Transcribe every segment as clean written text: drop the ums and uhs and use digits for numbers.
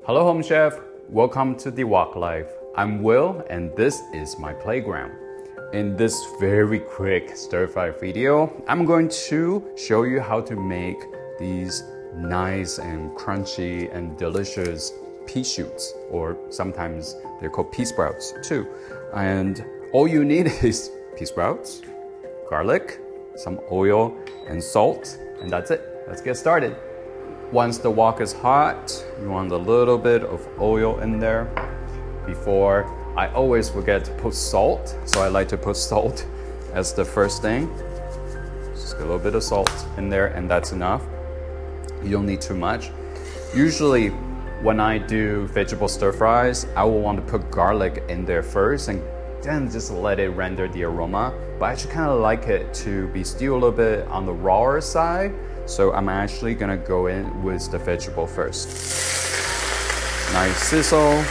Hello Home Chef, welcome to the Wok Life. I'm Will and this is my playground. In this very quick stir fry video, I'm going to show you how to make these nice and crunchy and delicious Peashoots, or sometimes they're called pea sprouts too. And all you need is pea sprouts, garlic, some oil and salt, and that's it. Let's get started. Once the wok is hot, you want a little bit of oil in there. Before, I always forget to put salt, so I like to put salt as the first thing. Just a little bit of salt in there, and that's enough. You don't need too much. Usually, when I do vegetable stir fries, I will want to put garlic in there first and then just let it render the aroma. But I actually kind of like it to be still a little bit on the rawer side. So I'm actually gonna go in with the vegetable first. Nice sizzle.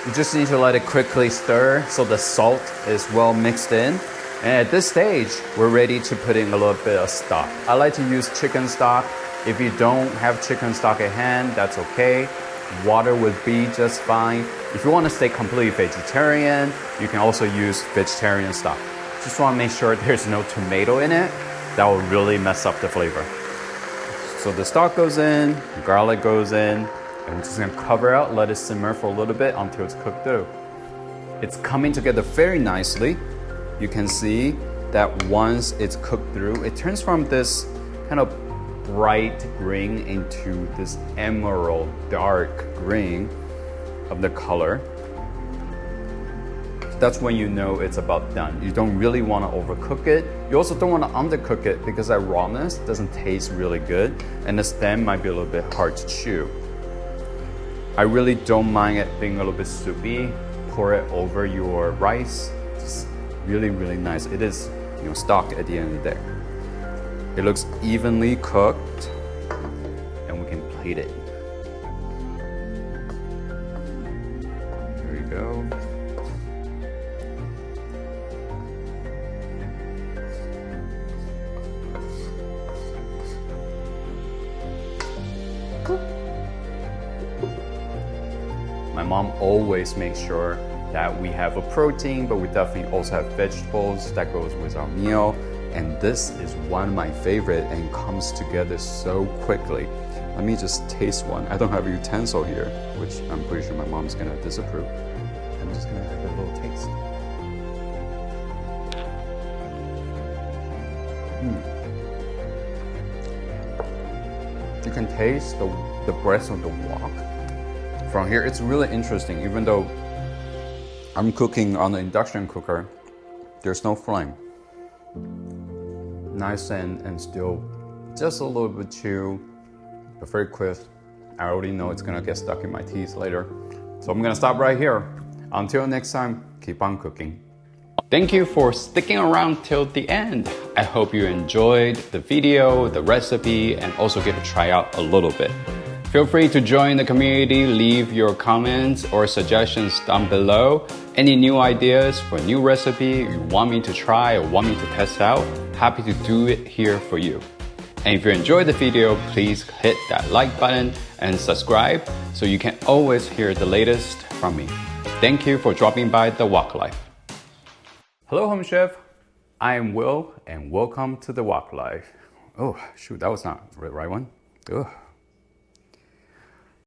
You just need to let it quickly stir so the salt is well mixed in. And at this stage, we're ready to put in a little bit of stock. I like to use chicken stock. If you don't have chicken stock at hand, that's okay. Water would be just fine. If you want to stay completely vegetarian, you can also use vegetarian stock. Just want to make sure there's no tomato in it. That will really mess up the flavor. So the stock goes in, garlic goes in, and we're just gonna cover out, let it simmer for a little bit until it's cooked through. It's coming together very nicely. You can see that once it's cooked through, it turns from this kind of bright green into this emerald dark green of the color. That's when you know it's about done. You don't really want to overcook it. You also don't want to undercook it because that rawness doesn't taste really good, and the stem might be a little bit hard to chew. I really don't mind it being a little bit soupy. Pour it over your rice. Just really, really nice. It is, stock at the end of the day. It looks evenly cooked, and we can plate it. There we go. My mom always makes sure that we have a protein, but we definitely also have vegetables that goes with our meal. And this is one of my favorite and comes together so quickly. Let me just taste one. I don't have a utensil here, which I'm pretty sure my mom's gonna disapprove. I'm just gonna have a little taste. You can taste the breath of the wok. From here, it's really interesting. Even though I'm cooking on the induction cooker, there's no flame. Nice and still just a little bit chew, but very crisp. I already know it's gonna get stuck in my teeth later. So I'm gonna stop right here. Until next time, keep on cooking. Thank you for sticking around till the end. I hope you enjoyed the video, the recipe, and also get to try out a little bit. Feel free to join the community, leave your comments or suggestions down below. Any new ideas for new recipe you want me to try or want me to test out, happy to do it here for you. And if you enjoyed the video, please hit that like button and subscribe so you can always hear the latest from me. Thank you for dropping by the Wok Life. Hello Home Chef, I am Will and welcome to the Wok Life. Oh shoot, that was not the right one. Ugh.